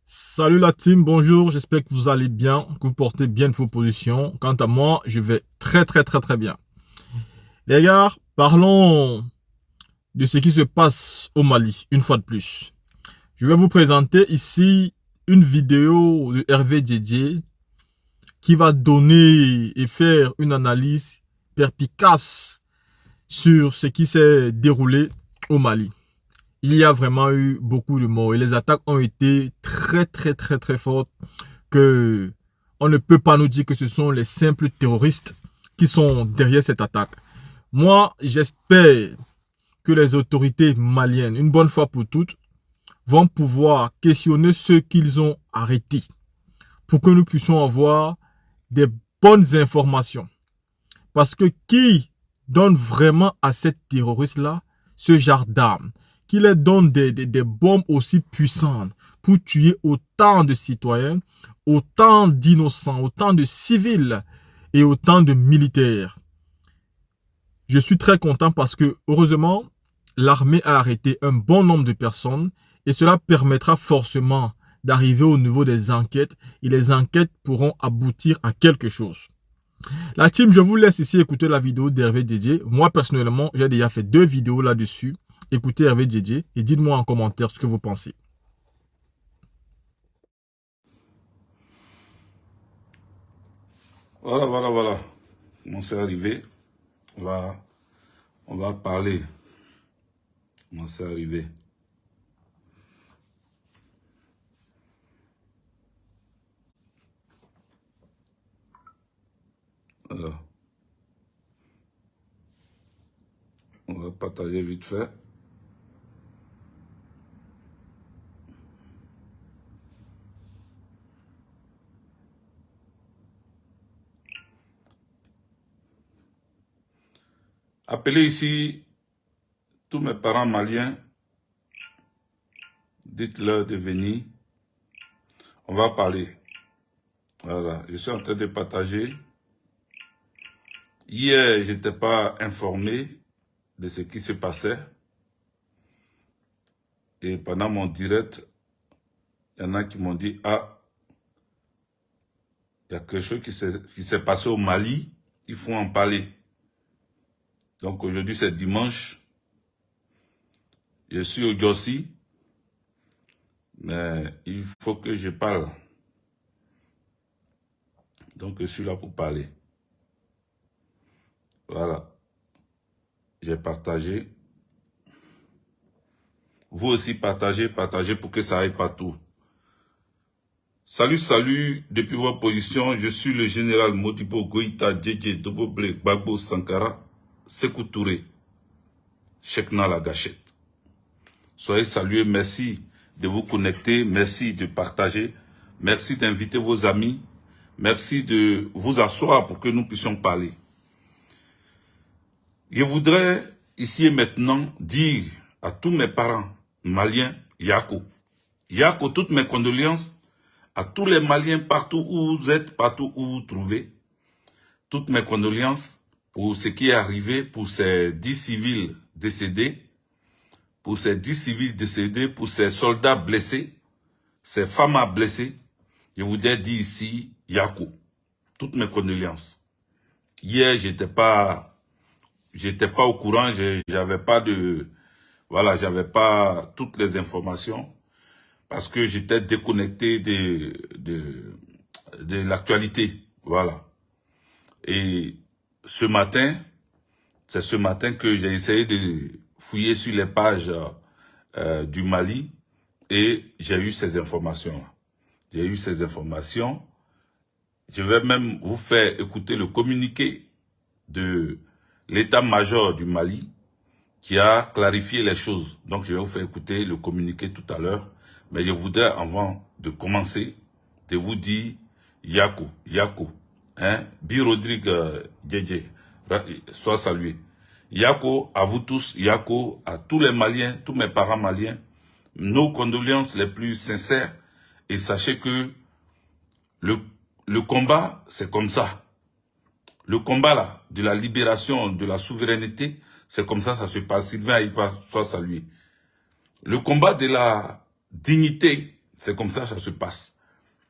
Salut la team, bonjour, j'espère que vous allez bien, que vous portez bien vos positions. Quant à moi, je vais très bien. Les gars, parlons de ce qui se passe au Mali, une fois de plus. Je vais vous présenter ici une vidéo de Hervé Djedje qui va donner et faire une analyse perspicace sur ce qui s'est déroulé au Mali. Il y a vraiment eu beaucoup de morts et les attaques ont été très fortes que on ne peut pas nous dire que ce sont les simples terroristes qui sont derrière cette attaque. Moi, j'espère que les autorités maliennes, une bonne fois pour toutes, vont pouvoir questionner ceux qu'ils ont arrêtés pour que nous puissions avoir des bonnes informations. Parce que qui donne vraiment à ces terroristes-là ce genre d'armes, qui leur donne des bombes aussi puissantes pour tuer autant de citoyens, autant d'innocents, autant de civils et autant de militaires. Je suis très content parce que, heureusement, l'armée a arrêté un bon nombre de personnes et cela permettra forcément d'arriver au niveau des enquêtes et les enquêtes pourront aboutir à quelque chose. La team, je vous laisse ici écouter la vidéo d'Hervé Djedje. Moi, personnellement, j'ai déjà fait 2 vidéos là-dessus. Écoutez Hervé Djedje et dites-moi en commentaire ce que vous pensez. Voilà. Comment c'est arrivé? On va parler. Comment c'est arrivé? Alors, on va partager vite fait. Appelez ici tous mes parents maliens. Dites-leur de venir. On va parler. Voilà, je suis en train de partager. Hier, je n'étais pas informé de ce qui se passait. Et pendant mon direct, il y en a qui m'ont dit, ah, il y a quelque chose qui s'est passé au Mali, il faut en parler. Donc aujourd'hui c'est dimanche, je suis au Djossi, mais il faut que je parle. Donc je suis là pour parler. Voilà, j'ai partagé. Vous aussi partagez pour que ça aille partout. Salut, depuis votre position, je suis le général Modibo Goïta Djedje Doboble Gbagbo Sankara Sékou Touré, Chekna la gâchette. Soyez salués, merci de vous connecter, merci de partager, merci d'inviter vos amis, merci de vous asseoir pour que nous puissions parler. Je voudrais ici et maintenant dire à tous mes parents maliens, Yako. Yako, toutes mes condoléances à tous les Maliens partout où vous êtes, partout où vous vous trouvez. Toutes mes condoléances pour ce qui est arrivé, pour ces 10 civils décédés, pour ces 10 civils décédés, pour ces soldats blessés, ces femmes blessées. Je voudrais dire ici, Yako, toutes mes condoléances. Hier, j'étais pas au courant, j'avais pas de, voilà, j'avais pas toutes les informations parce que j'étais déconnecté de l'actualité, voilà. Et ce matin, c'est ce matin que j'ai essayé de fouiller sur les pages du Mali et j'ai eu ces informations. J'ai eu ces informations. Je vais même vous faire écouter le communiqué de l'état-major du Mali qui a clarifié les choses. Donc, je vais vous faire écouter le communiqué tout à l'heure. Mais je voudrais, avant de commencer, de vous dire Yako, hein, Bi Rodrigue Djedje, sois salué. Yako, à vous tous, Yako, à tous les Maliens, tous mes parents maliens, nos condoléances les plus sincères. Et sachez que le combat, c'est comme ça. Le combat là, de la libération, de la souveraineté, c'est comme ça se passe. Sylvain Aïpa, soit salué. Le combat de la dignité, C'est comme ça que ça se passe.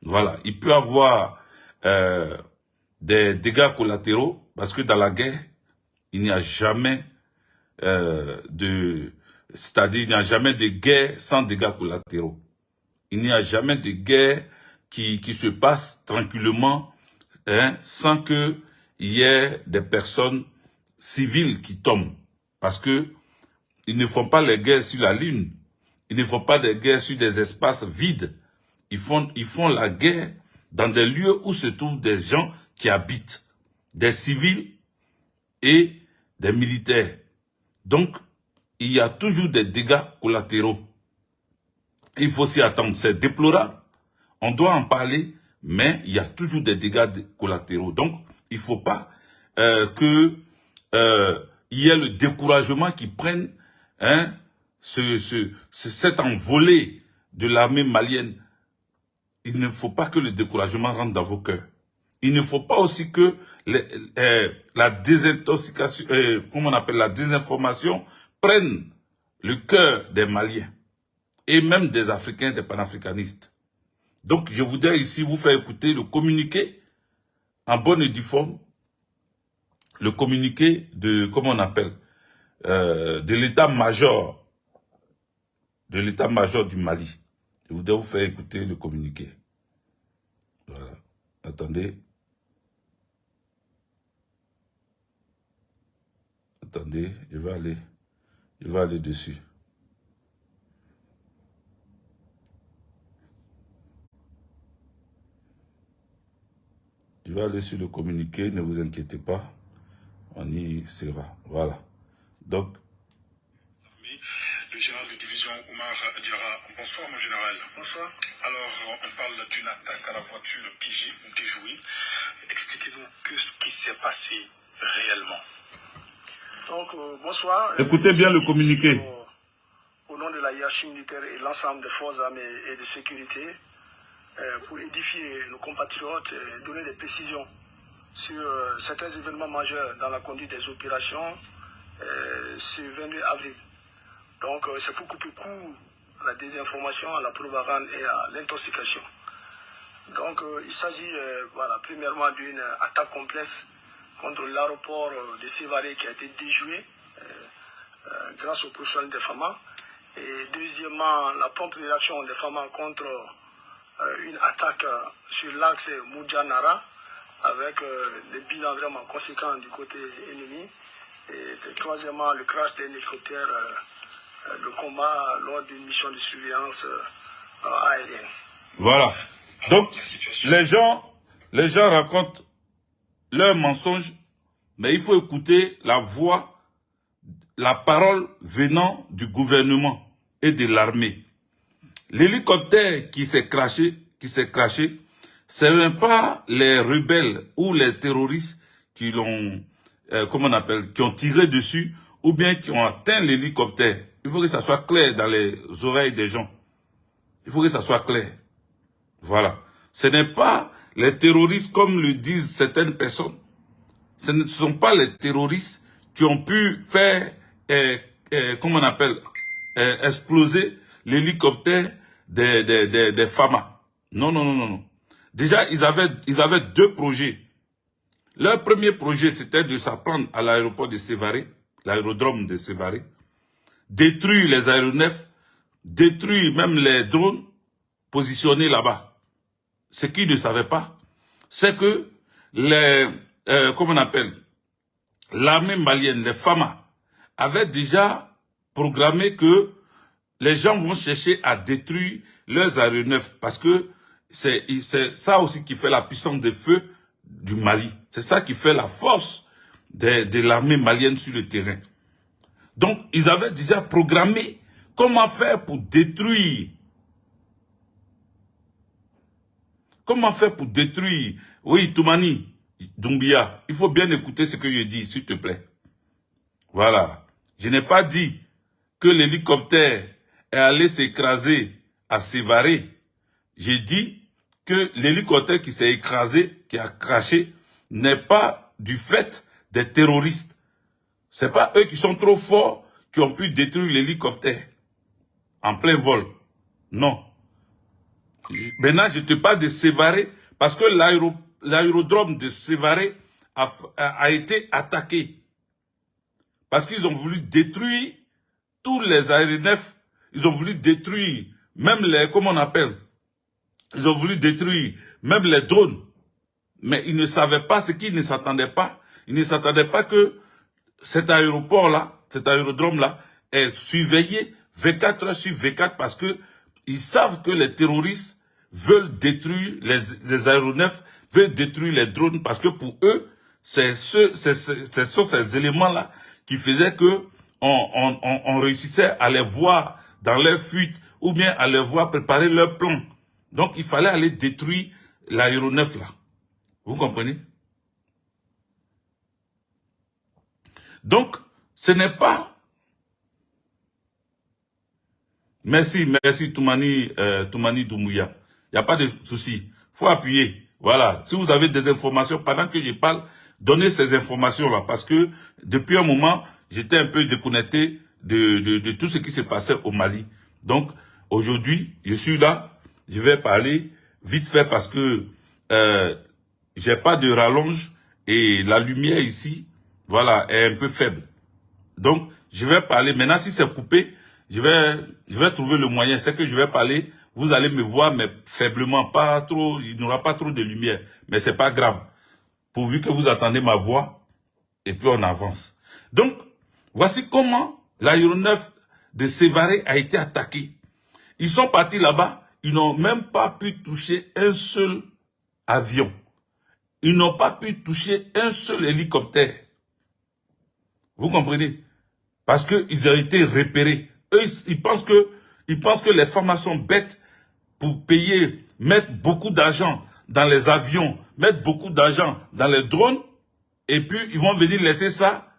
Voilà. Il peut y avoir des dégâts collatéraux parce que dans la guerre, il n'y a jamais c'est-à-dire il n'y a jamais de guerre sans dégâts collatéraux. Il n'y a jamais de guerre qui se passe tranquillement, hein, sans que il y ait des personnes civiles qui tombent. Parce que ils ne font pas les guerres sur la Lune. Ils ne font pas des guerres sur des espaces vides. Ils font la guerre dans des lieux où se trouvent des gens qui habitent, des civils et des militaires. Donc, il y a toujours des dégâts collatéraux. Il faut s'y attendre. C'est déplorable. On doit en parler, mais il y a toujours des dégâts collatéraux. Donc, il ne faut pas qu'il y ait le découragement qui prenne, hein, cette envolée de l'armée malienne. Il ne faut pas que le découragement rentre dans vos cœurs. Il ne faut pas aussi que la désintoxication, comment on appelle, la désinformation prenne le cœur des Maliens et même des Africains, des panafricanistes. Donc, je voudrais ici vous faire écouter le communiqué en bonne et due forme, le communiqué de, comment on appelle, de l'état-major du Mali. Je voudrais vous faire écouter le communiqué. Voilà. Attendez. Attendez, je vais aller dessus. Je vais aller sur le communiqué, ne vous inquiétez pas. On y sera. Voilà. Donc. Le général de division Oumar Diarra. Bonsoir mon général. Bonsoir. Alors, on parle d'une attaque à la voiture piégée ou déjouée. Expliquez-nous ce qui s'est passé réellement. Donc, bonsoir. Écoutez bien le communiqué. Au nom de la hiérarchie militaire et l'ensemble des forces armées et de sécurité, pour édifier nos compatriotes et donner des précisions sur certains événements majeurs dans la conduite des opérations ce 22 avril. Donc, c'est beaucoup plus court à la désinformation, à la propagande et à l'intoxication. Donc, il s'agit, voilà, premièrement d'une attaque complexe contre l'aéroport de Sévaré qui a été déjoué grâce au professionnel des FAMA. Et deuxièmement, la prompte réaction des FAMA contre une attaque sur l'axe Moudja-Nara avec des bilans vraiment conséquents du côté ennemi. Et troisièmement, le crash d'un hélicoptère de combat lors d'une mission de surveillance aérienne. Voilà. Donc, les gens racontent leurs mensonges, mais il faut écouter la voix, la parole venant du gouvernement et de l'armée. L'hélicoptère qui s'est crashé, ce n'est pas les rebelles ou les terroristes qui l'ont, comment on appelle, qui ont tiré dessus ou bien qui ont atteint l'hélicoptère. Il faut que ça soit clair dans les oreilles des gens. Il faut que ça soit clair. Voilà. Ce n'est pas les terroristes comme le disent certaines personnes. Ce ne sont pas les terroristes qui ont pu faire, comment on appelle, exploser l'hélicoptère des FAMA. Non, non, non, non, non. Déjà, ils avaient deux projets. Leur premier projet, c'était de s'apprendre à l'aéroport de Sévaré, l'aérodrome de Sévaré, détruire les aéronefs, détruire même les drones positionnés là-bas. Ce qu'ils ne savaient pas, c'est que comment on appelle, l'armée malienne, les FAMA, avaient déjà programmé que les gens vont chercher à détruire leurs aéronefs parce que c'est ça aussi qui fait la puissance de feu du Mali. C'est ça qui fait la force de l'armée malienne sur le terrain. Donc, ils avaient déjà programmé comment faire pour détruire. Comment faire pour détruire. Oui, Toumani, Doumbia, il faut bien écouter ce que je dis, s'il te plaît. Voilà. Je n'ai pas dit que l'hélicoptère est allé s'écraser à Sévaré. J'ai dit que l'hélicoptère qui s'est écrasé, qui a craché, n'est pas du fait des terroristes. C'est pas eux qui sont trop forts qui ont pu détruire l'hélicoptère en plein vol. Non. Maintenant, je te parle de Sévaré, parce que l'aérodrome de Sévaré a été attaqué. Parce qu'ils ont voulu détruire tous les aéronefs. Ils ont voulu détruire même les, comment on appelle, ils ont voulu détruire même les drones. Mais ils ne savaient pas ce qu'ils ne s'attendaient pas. Ils ne s'attendaient pas que cet aéroport-là, cet aérodrome-là, est surveillé 24 heures sur 24 parce que ils savent que les terroristes veulent détruire les aéronefs, veulent détruire les drones parce que pour eux, ce sont ces éléments-là qui faisaient que on réussissait à les voir dans leur fuite ou bien à les voir préparer leur plan. Donc, il fallait aller détruire l'aéronef là. Vous comprenez? Donc, ce n'est pas... Merci Toumani Doumbouya. Il n'y a pas de souci. Il faut appuyer. Voilà. Si vous avez des informations, pendant que je parle, donnez ces informations-là. Parce que depuis un moment, j'étais un peu déconnecté de tout ce qui se passait au Mali. Donc, aujourd'hui, je suis là. Je vais parler vite fait parce que j'ai pas de rallonge et la lumière ici, voilà, est un peu faible. Donc, je vais parler. Maintenant, si c'est coupé, je vais trouver le moyen. C'est que je vais parler. Vous allez me voir, mais faiblement, pas trop. Il n'y aura pas trop de lumière. Mais c'est pas grave. Pourvu que vous attendez ma voix, et puis on avance. Donc, voici comment l'aéronef de Sévaré a été attaqué. Ils sont partis là-bas. Ils n'ont même pas pu toucher un seul avion. Ils n'ont pas pu toucher un seul hélicoptère. Vous comprenez? Parce qu'ils ont été repérés. Eux, ils pensent que les femmes sont bêtes pour payer, mettre beaucoup d'argent dans les avions, mettre beaucoup d'argent dans les drones, et puis ils vont venir laisser ça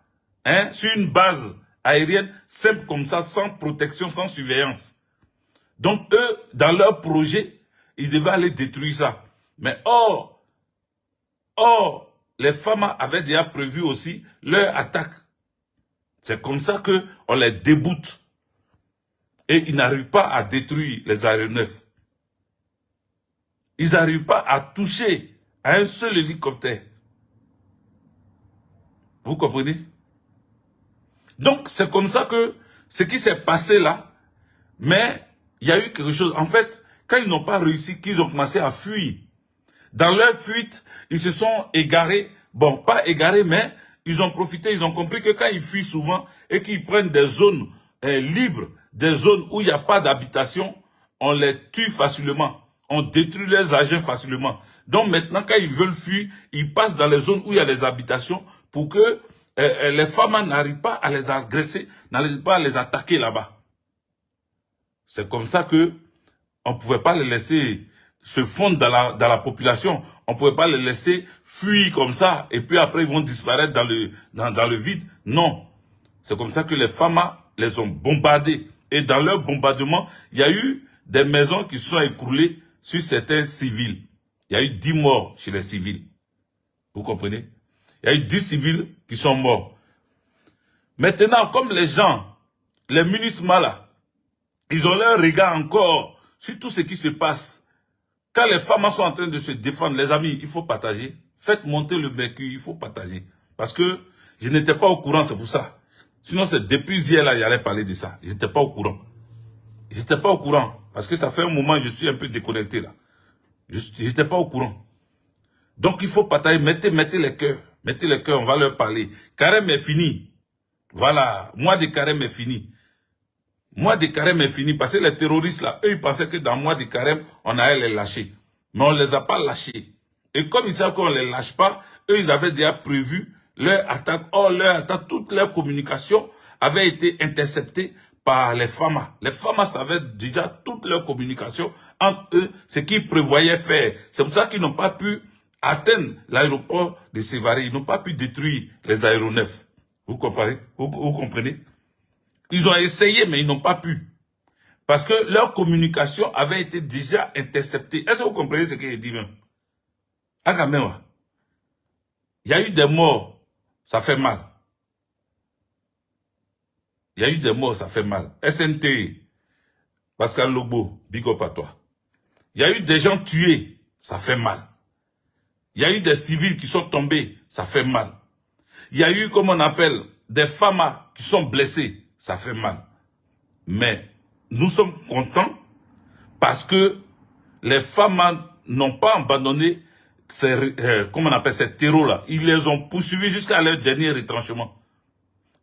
sur une base aérienne simple comme ça, sans protection, sans surveillance. Donc eux, dans leur projet, ils devaient aller détruire ça. Mais les femmes avaient déjà prévu aussi leur attaque. C'est comme ça qu'on les déboute. Et ils n'arrivent pas à détruire les aéronefs. Ils n'arrivent pas à toucher à un seul hélicoptère. Vous comprenez? Donc, c'est comme ça que ce qui s'est passé là, mais il y a eu quelque chose. En fait, quand ils n'ont pas réussi, qu'ils ont commencé à fuir. Dans leur fuite, ils se sont égarés. Bon, pas égarés, mais ils ont profité, ils ont compris que quand ils fuient souvent et qu'ils prennent des zones libres, des zones où il n'y a pas d'habitation, on les tue facilement. On détruit les agents facilement. Donc maintenant, quand ils veulent fuir, ils passent dans les zones où il y a des habitations pour que les femmes n'arrivent pas à les agresser, n'arrivent pas à les attaquer là-bas. C'est comme ça que on ne pouvait pas les laisser se fondre dans la population. On ne pouvait pas les laisser fuir comme ça et puis après ils vont disparaître dans le vide. Non. C'est comme ça que les femmes les ont bombardés. Et dans leur bombardement, il y a eu des maisons qui se sont écroulées sur certains civils. Il y a eu 10 morts chez les civils. Vous comprenez? Il y a eu 10 civils qui sont morts. Maintenant, comme les gens, les municipaux là, ils ont leur regard encore sur tout ce qui se passe. Quand les femmes sont en train de se défendre, les amis, il faut partager. Faites monter le mercure, il faut partager. Parce que je n'étais pas au courant, c'est pour ça. Sinon, c'est depuis hier là, j'allais parler de ça. Je n'étais pas au courant. Je n'étais pas au courant. Parce que ça fait un moment, je suis un peu déconnecté là. Je n'étais pas au courant. Donc, il faut partager. Mettez les cœurs. Mettez les cœurs, on va leur parler. Carême est fini. Voilà. Mois de carême est fini. Mois de carême est fini. Parce que les terroristes là, eux, ils pensaient que dans le mois de carême, on allait les lâcher. Mais on ne les a pas lâchés. Et comme ils savent qu'on ne les lâche pas, eux, ils avaient déjà prévu leur attaque. Or, leur attaque, toute leur communication avait été interceptée par les FAMA. Les FAMA savaient déjà toute leur communication entre eux, ce qu'ils prévoyaient faire. C'est pour ça qu'ils n'ont pas pu atteindre l'aéroport de Sévaré. Ils n'ont pas pu détruire les aéronefs. Vous comprenez? Vous comprenez? Ils ont essayé, mais ils n'ont pas pu. Parce que leur communication avait été déjà interceptée. Est-ce que vous comprenez ce que je dis même? Ah, quand même. Il y a eu des morts. Ça fait mal. Il y a eu des morts, ça fait mal. SNT, Pascal Lobo, big up à toi. Il y a eu des gens tués, ça fait mal. Il y a eu des civils qui sont tombés, ça fait mal. Il y a eu, comme on appelle, des femmes qui sont blessées, ça fait mal. Mais nous sommes contents parce que les femmes n'ont pas abandonné comment on appelle ces terreaux-là. Ils les ont poursuivis jusqu'à leur dernier retranchement.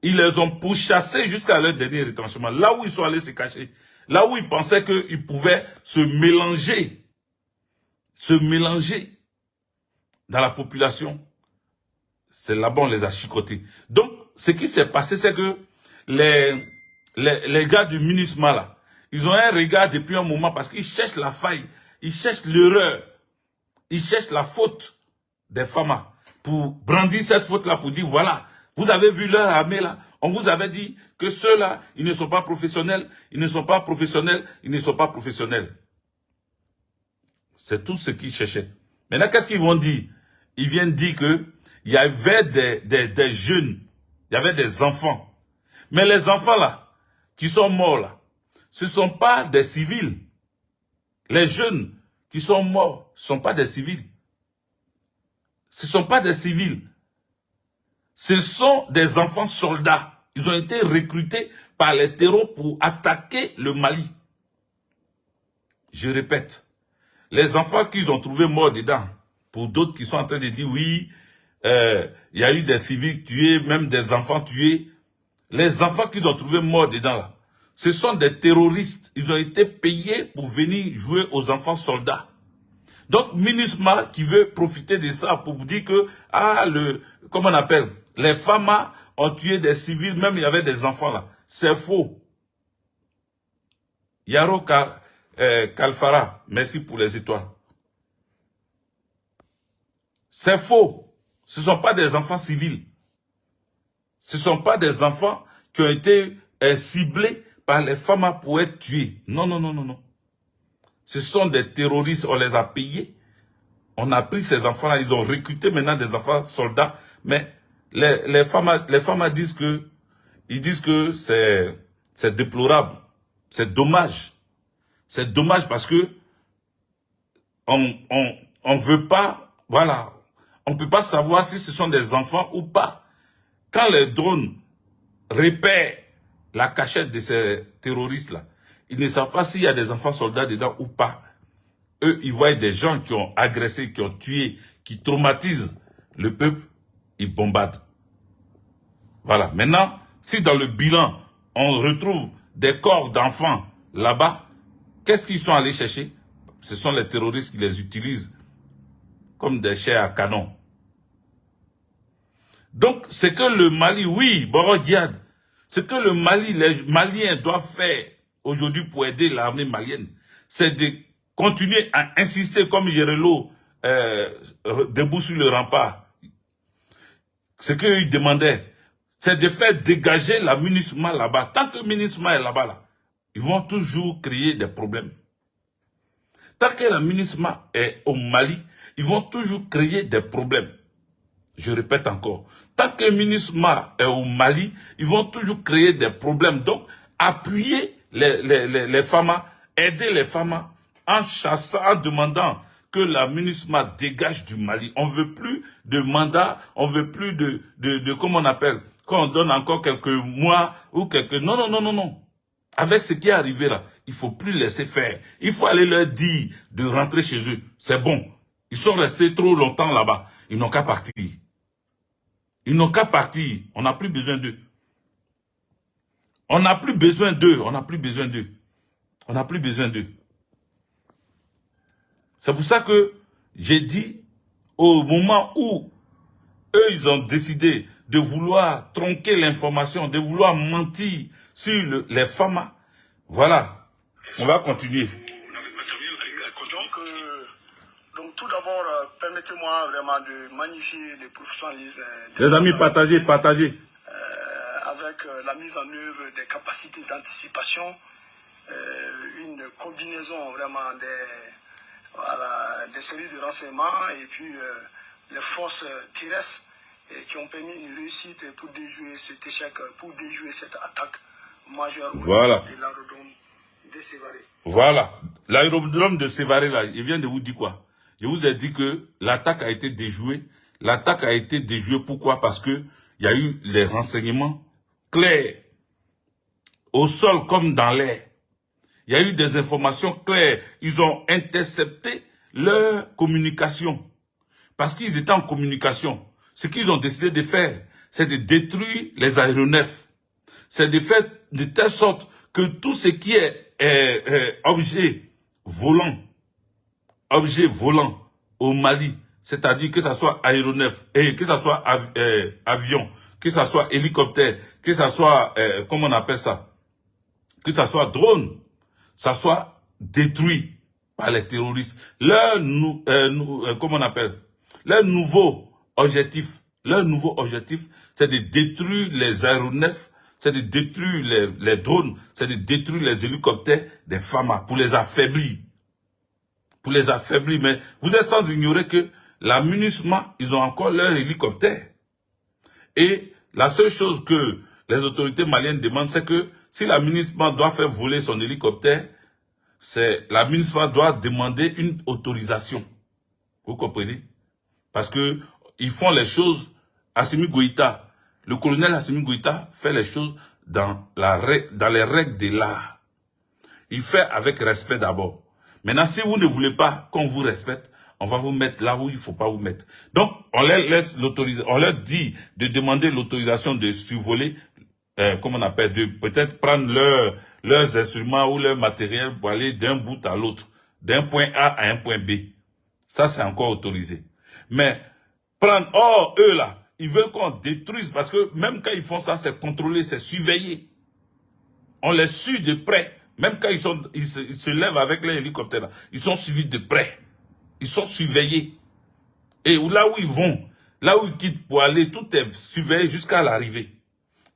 Ils les ont pourchassés jusqu'à leur dernier retranchement. Là où ils sont allés se cacher. Là où ils pensaient qu'ils pouvaient se mélanger dans la population. C'est là-bas on les a chicotés. Donc, ce qui s'est passé, c'est que les gars du MINUSMA, là, ils ont un regard depuis un moment parce qu'ils cherchent la faille, ils cherchent l'erreur, ils cherchent la faute des femmes pour brandir cette faute-là, pour dire, voilà, vous avez vu leur armée là, on vous avait dit que ceux-là, ils ne sont pas professionnels, ils ne sont pas professionnels, ils ne sont pas professionnels. C'est tout ce qu'ils cherchaient. Maintenant, qu'est-ce qu'ils vont dire? Ils viennent dire que il y avait des jeunes, il y avait des enfants. Mais les enfants là, qui sont morts là, ce ne sont pas des civils. Les jeunes qui sont morts ne sont pas des civils. Ce ne sont pas des civils. Ce sont des enfants soldats. Ils ont été recrutés par les terreaux pour attaquer le Mali. Je répète, les enfants qu'ils ont trouvés morts dedans, pour d'autres qui sont en train de dire oui, il y a eu des civils tués, même des enfants tués. Les enfants qu'ils ont trouvés morts dedans là, ce sont des terroristes. Ils ont été payés pour venir jouer aux enfants soldats. Donc, MINUSMA qui veut profiter de ça pour vous dire que, comment on appelle, les femmes ont tué des civils, même il y avait des enfants là. C'est faux. Yaro Kalfara, merci pour les étoiles. C'est faux. Ce ne sont pas des enfants civils. Ce ne sont pas des enfants qui ont été ciblés par les femmes pour être tués. Non, non, non, non, non. Ce sont des terroristes, on les a payés. On a pris ces enfants-là, ils ont recruté maintenant des enfants soldats. Mais les femmes disent que c'est déplorable. C'est dommage. C'est dommage parce que on veut pas, voilà, on peut pas savoir si ce sont des enfants ou pas. Quand les drones repèrent la cachette de ces terroristes-là, ils ne savent pas s'il y a des enfants soldats dedans ou pas. Eux, ils voient des gens qui ont agressé, qui ont tué, qui traumatisent le peuple, ils bombardent. Voilà. Maintenant, si dans le bilan, on retrouve des corps d'enfants là-bas, qu'est-ce qu'ils sont allés chercher? Ce sont les terroristes qui les utilisent comme des chairs à canon. Donc, c'est que le Mali, oui, Boro Diad, ce que le Mali, les Maliens doivent faire aujourd'hui pour aider l'armée malienne, c'est de continuer à insister comme Yerelo debout sur le rempart. Ce qu'ils demandaient, c'est de faire dégager la MINUSMA là-bas. Tant que MINUSMA est là-bas, là, ils vont toujours créer des problèmes. Tant que la MINUSMA est au Mali, ils vont toujours créer des problèmes. Je répète encore. Tant que MINUSMA est au Mali, ils vont toujours créer des problèmes. Donc, appuyer les femmes, aider les femmes en chassant, en demandant que la MINUSMA dégage du Mali. On veut plus de mandat, on veut plus de comment on appelle, quand on donne encore quelques mois ou quelques... Non, non, non, non, non. Avec ce qui est arrivé là, il faut plus laisser faire. Il faut aller leur dire de rentrer chez eux. C'est bon. Ils sont restés trop longtemps là-bas. Ils n'ont qu'à partir. Ils n'ont qu'à partir. On n'a plus besoin d'eux. On n'a plus besoin d'eux. On n'a plus besoin d'eux. On n'a plus besoin d'eux. C'est pour ça que j'ai dit, au moment où eux, ils ont décidé de vouloir tronquer l'information, de vouloir mentir sur les femmes, voilà, on va continuer. Donc tout d'abord, permettez-moi vraiment de magnifier le professionnalisme. Les amis, partagez. Avec la mise en œuvre des capacités d'anticipation, une combinaison vraiment des services de renseignement et puis les forces terrestres qui ont permis une réussite pour déjouer cet échec, pour déjouer cette attaque majeure voilà. de l'aérodrome de Sévaré. Voilà. l'aérodrome de Sévaré, là, il vient de vous dire quoi? Je vous ai dit que l'attaque a été déjouée. L'attaque a été déjouée, pourquoi? Parce que il y a eu les renseignements clairs, au sol comme dans l'air. Il y a eu des informations claires. Ils ont intercepté leur communication. Parce qu'ils étaient en communication. Ce qu'ils ont décidé de faire, c'est de détruire les aéronefs. C'est de faire de telle sorte que tout ce qui est objet volant au Mali, c'est-à-dire que ça soit aéronef, et que ça soit avion, que ça soit hélicoptère, que ça soit, comment on appelle ça, que ça soit drone, ça soit détruit par les terroristes. Comment on appelle, leur nouveau objectif, c'est de détruire les aéronefs, c'est de détruire les drones, c'est de détruire les hélicoptères des FAMA pour les affaiblir. Pour les affaiblir, mais vous êtes sans ignorer que la MINUSMA, ils ont encore leur hélicoptère. Et la seule chose que les autorités maliennes demandent, c'est que si la MINUSMA doit faire voler son hélicoptère, la MINUSMA doit demander une autorisation. Vous comprenez? Parce que ils font les choses, Assimi Goïta, le colonel Assimi Goïta fait les choses dans les règles de l'art. Il fait avec respect d'abord. Maintenant, si vous ne voulez pas qu'on vous respecte, on va vous mettre là où il ne faut pas vous mettre. Donc, on leur laisse on leur dit de demander l'autorisation de survoler, comment on appelle, de peut-être prendre leurs instruments ou leur matériel pour aller d'un bout à l'autre, d'un point A à un point B. Ça, c'est encore autorisé. Mais eux là, ils veulent qu'on détruise parce que même quand ils font ça, c'est contrôlé, c'est surveillé. On les suit de près. Même quand ils se lèvent avec les hélicoptères, ils sont suivis de près. Ils sont surveillés. Et là où ils vont, là où ils quittent pour aller, tout est surveillé jusqu'à l'arrivée.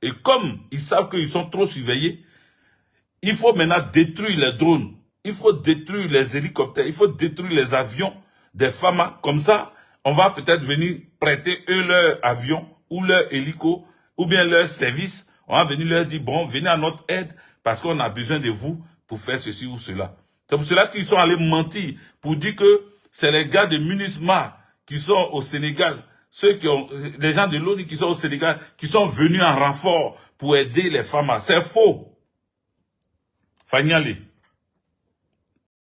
Et comme ils savent qu'ils sont trop surveillés, il faut maintenant détruire les drones. Il faut détruire les hélicoptères. Il faut détruire les avions des FAMA. Comme ça, on va peut-être venir prêter eux leur avion ou leur hélico ou bien leur service. On va venir leur dire, bon, venez à notre aide parce qu'on a besoin de vous pour faire ceci ou cela. C'est pour cela qu'ils sont allés mentir pour dire que c'est les gars de MINUSMA qui sont au Sénégal, les gens de l'ONU qui sont au Sénégal, qui sont venus en renfort pour aider les FAMA. C'est faux. Fanyale.